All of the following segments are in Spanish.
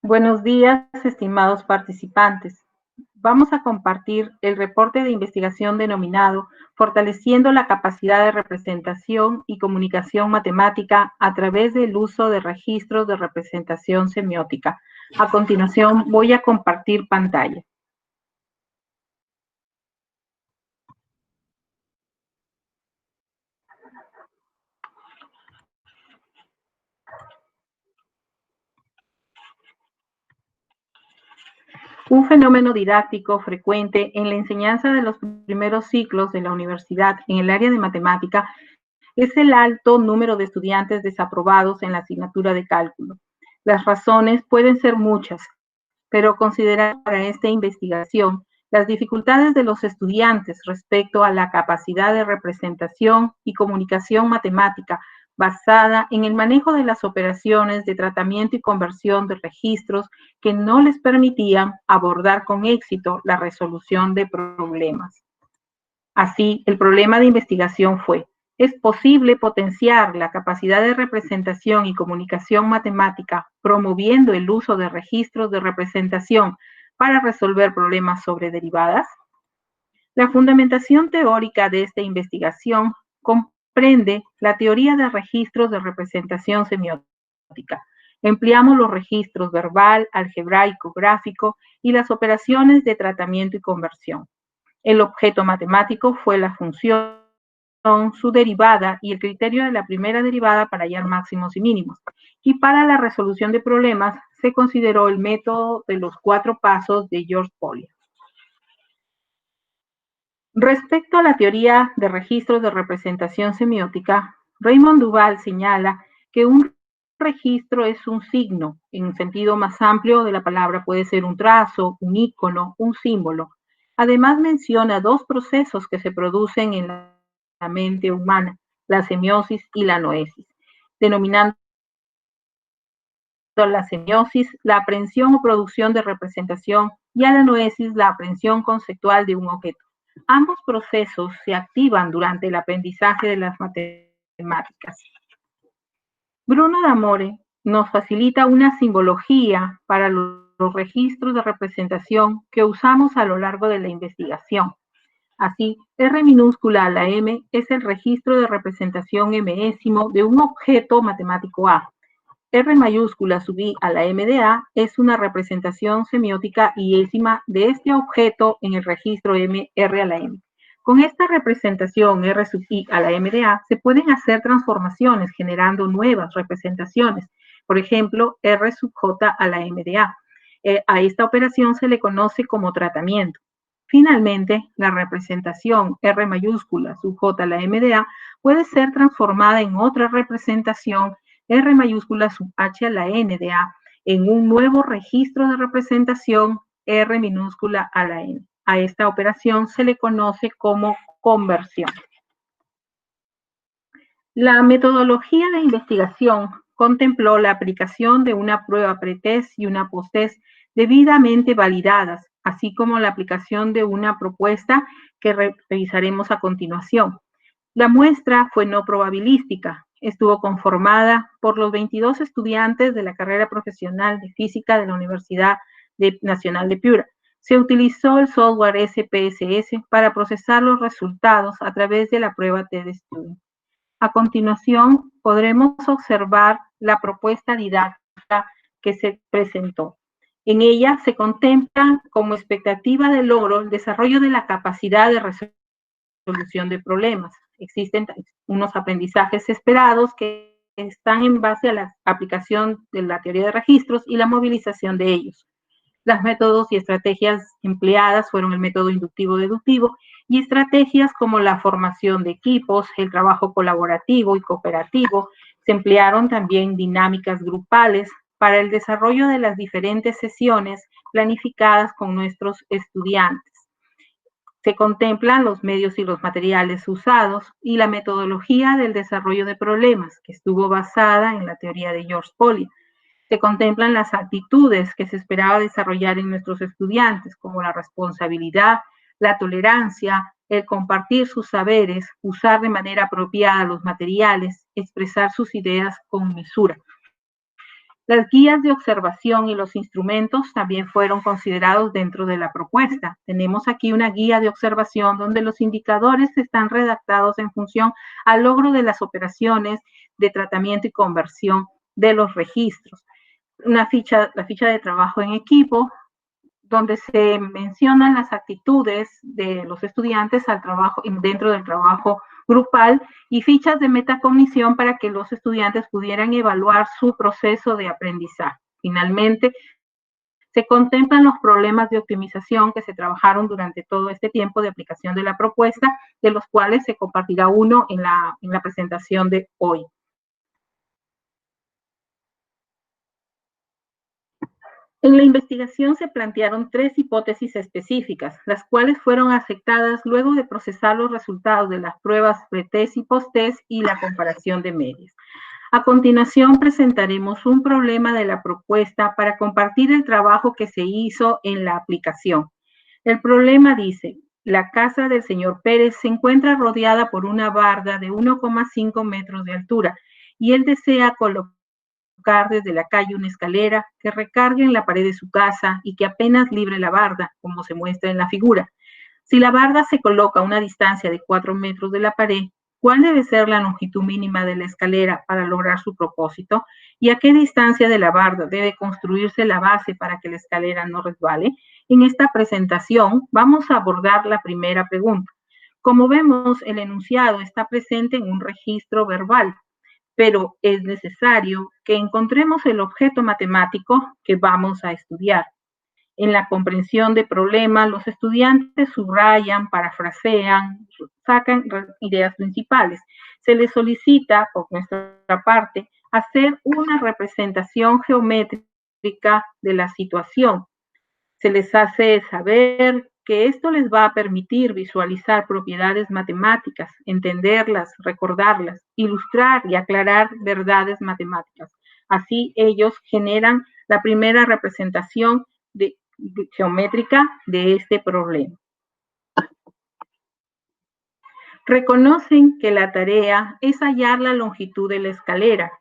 Buenos días, estimados participantes. Vamos a compartir el reporte de investigación denominado Fortaleciendo la capacidad de representación y comunicación matemática a través del uso de registros de representación semiótica. A continuación, voy a compartir pantalla. Un fenómeno didáctico frecuente en la enseñanza de los primeros ciclos de la universidad en el área de matemática es el alto número de estudiantes desaprobados en la asignatura de cálculo. Las razones pueden ser muchas, pero considerando para esta investigación las dificultades de los estudiantes respecto a la capacidad de representación y comunicación matemática basada en el manejo de las operaciones de tratamiento y conversión de registros que no les permitían abordar con éxito la resolución de problemas. Así, el problema de investigación fue: ¿es posible potenciar la capacidad de representación y comunicación matemática promoviendo el uso de registros de representación para resolver problemas sobre derivadas? La fundamentación teórica de esta investigación comprende la teoría de registros de representación semiótica. Empleamos los registros verbal, algebraico, gráfico y las operaciones de tratamiento y conversión. El objeto matemático fue la función, su derivada y el criterio de la primera derivada para hallar máximos y mínimos. Y para la resolución de problemas se consideró el método de los 4 pasos de George Polya. Respecto a la teoría de registros de representación semiótica, Raymond Duval señala que un registro es un signo, en un sentido más amplio de la palabra puede ser un trazo, un icono, un símbolo. Además menciona 2 procesos que se producen en la mente humana, la semiosis y la noesis, denominando a la semiosis la aprehensión o producción de representación y a la noesis la aprehensión conceptual de un objeto. Ambos procesos se activan durante el aprendizaje de las matemáticas. Bruno D'Amore nos facilita una simbología para los registros de representación que usamos a lo largo de la investigación. Así, R minúscula a la M es el registro de representación mésimo de un objeto matemático A. R mayúscula sub I a la M de A es una representación semiótica iésima de este objeto en el registro M R a la M. Con esta representación R sub I a la M de A se pueden hacer transformaciones generando nuevas representaciones. Por ejemplo, R sub J a la M de A. A esta operación se le conoce como tratamiento. Finalmente, la representación R mayúscula sub J a la M de A puede ser transformada en otra representación R mayúscula sub H a la N de A en un nuevo registro de representación R minúscula a la N. A esta operación se le conoce como conversión. La metodología de investigación contempló la aplicación de una prueba pretest y una posttest debidamente validadas, así como la aplicación de una propuesta que revisaremos a continuación. La muestra fue no probabilística. Estuvo conformada por los 22 estudiantes de la carrera profesional de física de la Universidad Nacional de Piura. Se utilizó el software SPSS para procesar los resultados a través de la prueba TED-Student. A continuación, podremos observar la propuesta didáctica que se presentó. En ella se contempla como expectativa de logro el desarrollo de la capacidad de resolución de problemas. Existen unos aprendizajes esperados que están en base a la aplicación de la teoría de registros y la movilización de ellos. Las métodos y estrategias empleadas fueron el método inductivo-deductivo y estrategias como la formación de equipos, el trabajo colaborativo y cooperativo. Se emplearon también dinámicas grupales para el desarrollo de las diferentes sesiones planificadas con nuestros estudiantes. Se contemplan los medios y los materiales usados y la metodología del desarrollo de problemas, que estuvo basada en la teoría de George Polya. Se contemplan las actitudes que se esperaba desarrollar en nuestros estudiantes, como la responsabilidad, la tolerancia, el compartir sus saberes, usar de manera apropiada los materiales, expresar sus ideas con mesura. Las guías de observación y los instrumentos también fueron considerados dentro de la propuesta. Tenemos aquí una guía de observación donde los indicadores están redactados en función al logro de las operaciones de tratamiento y conversión de los registros. La ficha de trabajo en equipo, donde se mencionan las actitudes de los estudiantes al trabajo, dentro del trabajo grupal, y fichas de metacognición para que los estudiantes pudieran evaluar su proceso de aprendizaje. Finalmente, se contemplan los problemas de optimización que se trabajaron durante todo este tiempo de aplicación de la propuesta, de los cuales se compartirá uno en la presentación de hoy. En la investigación se plantearon 3 hipótesis específicas, las cuales fueron aceptadas luego de procesar los resultados de las pruebas pretest y posttest y la comparación de medios. A continuación presentaremos un problema de la propuesta para compartir el trabajo que se hizo en la aplicación. El problema dice: la casa del señor Pérez se encuentra rodeada por una barda de 1,5 metros de altura y él desea colocar desde la calle una escalera que recargue en la pared de su casa y que apenas libre la barda, como se muestra en la figura. Si la barda se coloca a una distancia de 4 metros de la pared, ¿cuál debe ser la longitud mínima de la escalera para lograr su propósito? ¿Y a qué distancia de la barda debe construirse la base para que la escalera no resbale? En esta presentación vamos a abordar la primera pregunta. Como vemos, el enunciado está presente en un registro verbal, pero es necesario que encontremos el objeto matemático que vamos a estudiar. En la comprensión de problemas, los estudiantes subrayan, parafrasean, sacan ideas principales. Se les solicita, por nuestra parte, hacer una representación geométrica de la situación. Se les hace saber que esto les va a permitir visualizar propiedades matemáticas, entenderlas, recordarlas, ilustrar y aclarar verdades matemáticas. Así ellos generan la primera representación geométrica de este problema. Reconocen que la tarea es hallar la longitud de la escalera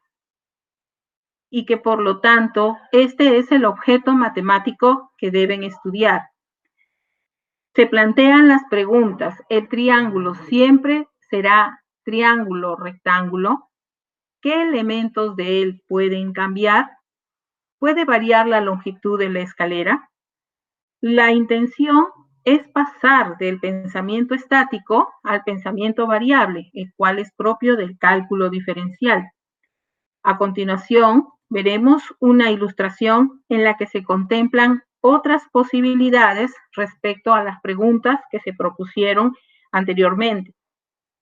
y que por lo tanto este es el objeto matemático que deben estudiar. Se plantean las preguntas: ¿el triángulo siempre será triángulo rectángulo? ¿Qué elementos de él pueden cambiar? ¿Puede variar la longitud de la escalera? La intención es pasar del pensamiento estático al pensamiento variable, el cual es propio del cálculo diferencial. A continuación, veremos una ilustración en la que se contemplan otras posibilidades respecto a las preguntas que se propusieron anteriormente.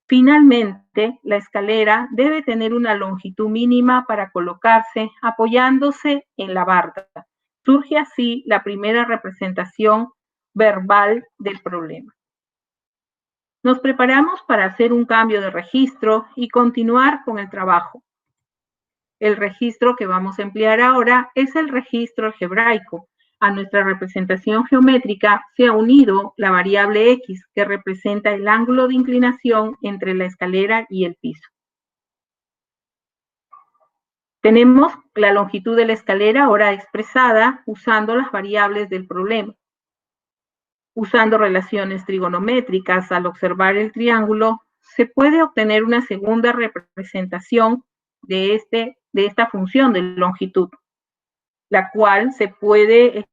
Finalmente, la escalera debe tener una longitud mínima para colocarse apoyándose en la barda. Surge así la primera representación verbal del problema. Nos preparamos para hacer un cambio de registro y continuar con el trabajo. El registro que vamos a emplear ahora es el registro algebraico. A nuestra representación geométrica se ha unido la variable X, que representa el ángulo de inclinación entre la escalera y el piso. Tenemos la longitud de la escalera ahora expresada usando las variables del problema. Usando relaciones trigonométricas, al observar el triángulo, se puede obtener una segunda representación de esta función de longitud, la cual se puede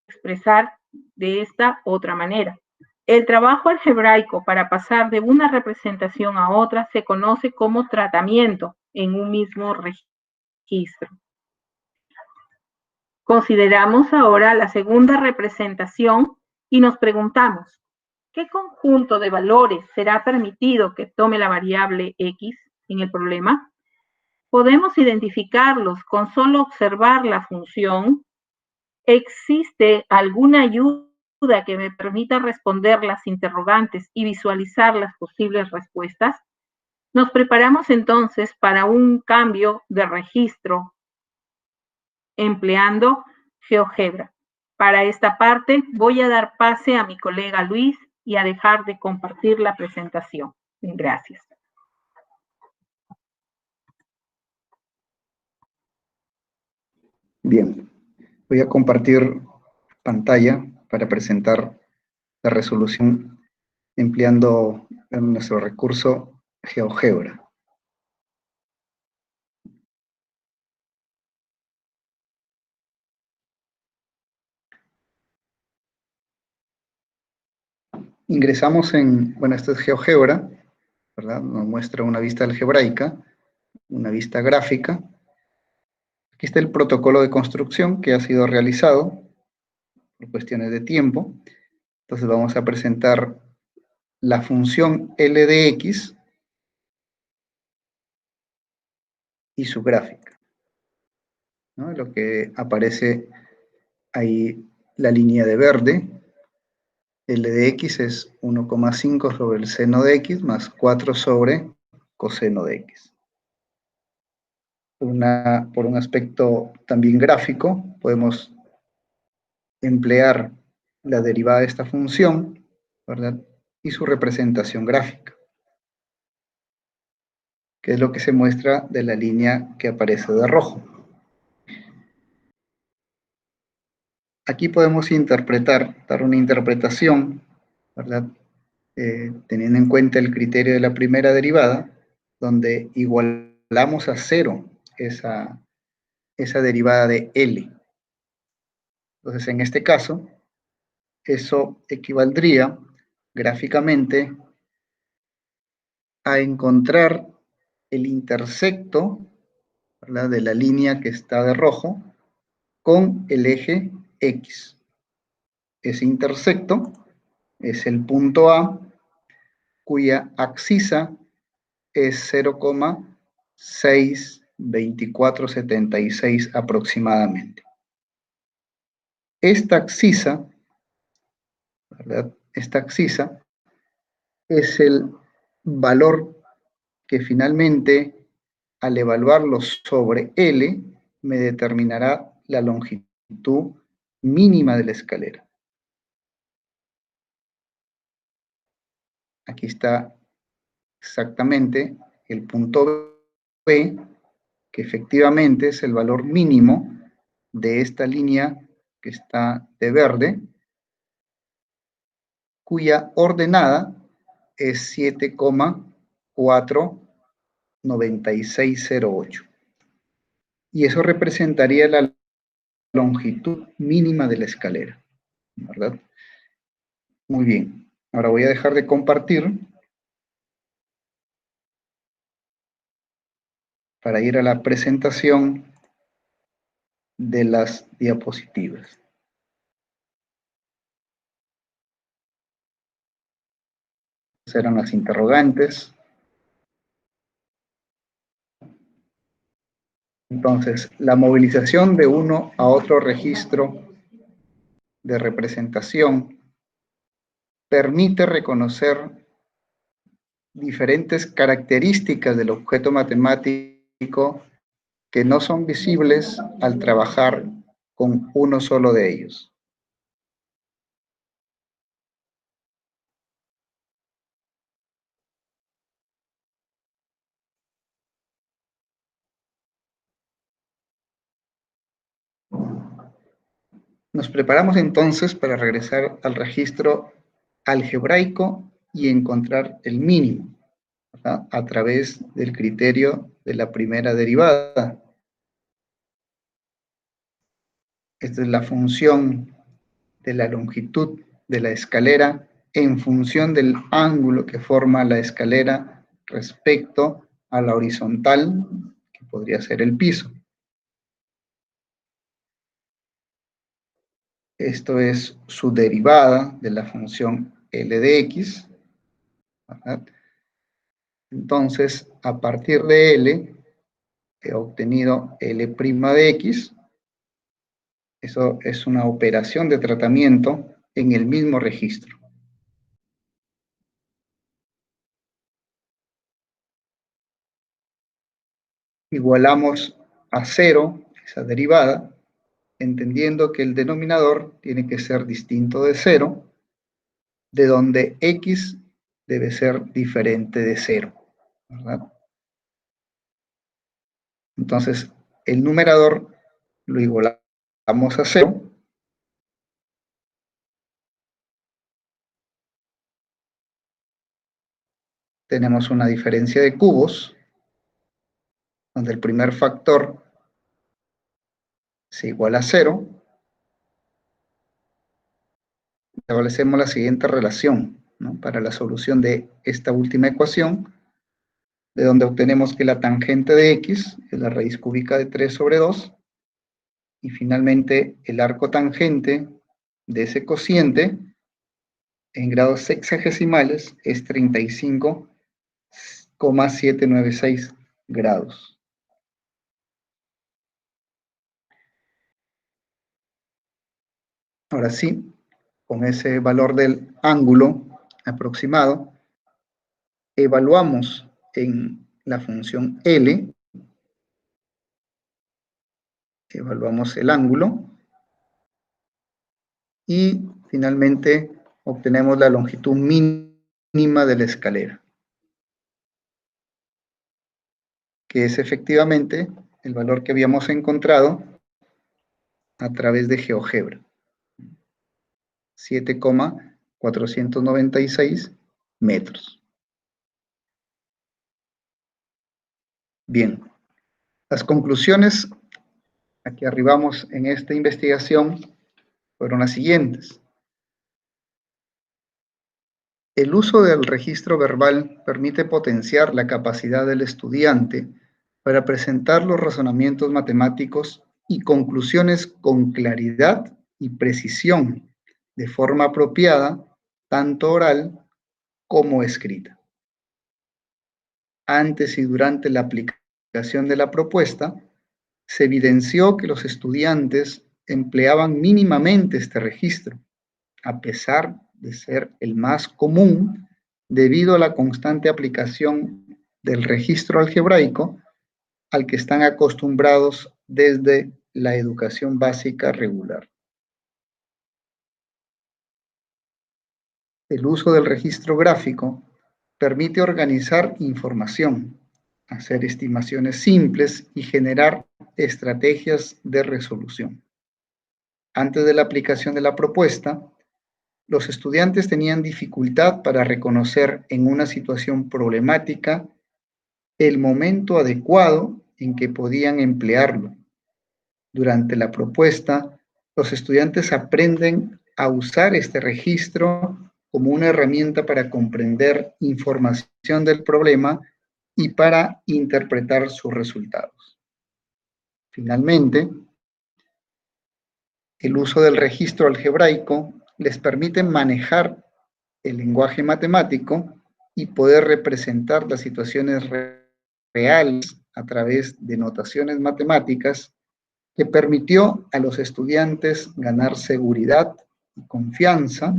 expresar de esta otra manera. El trabajo algebraico para pasar de una representación a otra se conoce como tratamiento en un mismo registro. Consideramos ahora la segunda representación y nos preguntamos: ¿qué conjunto de valores será permitido que tome la variable X en el problema? Podemos identificarlos con solo observar la función. ¿Existe alguna ayuda que me permita responder las interrogantes y visualizar las posibles respuestas? Nos preparamos entonces para un cambio de registro empleando GeoGebra. Para esta parte voy a dar pase a mi colega Luis y a dejar de compartir la presentación. Gracias. Bien, voy a compartir pantalla para presentar la resolución empleando nuestro recurso GeoGebra. Ingresamos en, bueno, esto es GeoGebra, ¿verdad? Nos muestra una vista algebraica, una vista gráfica. Aquí está el protocolo de construcción que ha sido realizado por cuestiones de tiempo. Entonces vamos a presentar la función L de X y su gráfica, ¿no? Lo que aparece ahí, la línea de verde, L de X es 1,5 sobre el seno de X más 4 sobre coseno de X. Por un aspecto también gráfico, podemos emplear la derivada de esta función, ¿verdad? Y su representación gráfica, que es lo que se muestra de la línea que aparece de rojo. Aquí podemos dar una interpretación, ¿verdad? Teniendo en cuenta el criterio de la primera derivada, donde igualamos a cero esa derivada de L. Entonces, en este caso, eso equivaldría gráficamente a encontrar el intersecto, ¿verdad?, de la línea que está de rojo con el eje X. Ese intersecto es el punto A, cuya abscisa es 0,62476 aproximadamente. Esta abscisa, ¿verdad? Esta abscisa es el valor que finalmente, al evaluarlo sobre L, me determinará la longitud mínima de la escalera. Aquí está exactamente el punto B, que efectivamente es el valor mínimo de esta línea que está de verde, cuya ordenada es 7,49608. Y eso representaría la longitud mínima de la escalera, ¿verdad? Muy bien. Ahora voy a dejar de compartir para ir a la presentación de las diapositivas. Serán las interrogantes. Entonces, la movilización de uno a otro registro de representación permite reconocer diferentes características del objeto matemático que no son visibles al trabajar con uno solo de ellos. Nos preparamos entonces para regresar al registro algebraico y encontrar el mínimo, ¿verdad?, a través del criterio de la primera derivada. Esta es la función de la longitud de la escalera en función del ángulo que forma la escalera respecto a la horizontal, que podría ser el piso. Esto es su derivada de la función L de X, ¿verdad? Entonces, a partir de L, he obtenido L' de X. Eso es una operación de tratamiento en el mismo registro. Igualamos a cero esa derivada, entendiendo que el denominador tiene que ser distinto de cero, de donde X debe ser diferente de cero, ¿verdad? Entonces, el numerador lo igualamos a 0. Tenemos una diferencia de cubos, donde el primer factor se iguala a 0. Establecemos la siguiente relación, ¿no?, para la solución de esta última ecuación, de donde obtenemos que la tangente de x es la raíz cúbica de 3 sobre 2, y finalmente el arco tangente de ese cociente en grados sexagesimales es 35,796 grados. Ahora sí, con ese valor del ángulo aproximado, evaluamos en la función L, evaluamos el ángulo, y finalmente obtenemos la longitud mínima de la escalera, que es efectivamente el valor que habíamos encontrado a través de GeoGebra, 7,496 metros. Bien, las conclusiones a que arribamos en esta investigación fueron las siguientes. El uso del registro verbal permite potenciar la capacidad del estudiante para presentar los razonamientos matemáticos y conclusiones con claridad y precisión, de forma apropiada, tanto oral como escrita. Antes y durante la aplicación de la propuesta, se evidenció que los estudiantes empleaban mínimamente este registro, a pesar de ser el más común, debido a la constante aplicación del registro algebraico al que están acostumbrados desde la educación básica regular. El uso del registro gráfico permite organizar información, hacer estimaciones simples y generar estrategias de resolución. Antes de la aplicación de la propuesta, los estudiantes tenían dificultad para reconocer en una situación problemática el momento adecuado en que podían emplearlo. Durante la propuesta, los estudiantes aprenden a usar este registro como una herramienta para comprender información del problema y para interpretar sus resultados. Finalmente, el uso del registro algebraico les permite manejar el lenguaje matemático y poder representar las situaciones reales a través de notaciones matemáticas, que permitió a los estudiantes ganar seguridad y confianza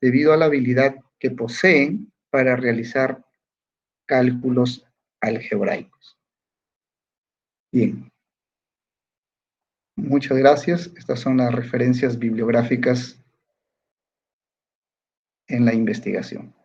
debido a la habilidad que poseen para realizar cálculos algebraicos. Bien. Muchas gracias. Estas son las referencias bibliográficas en la investigación.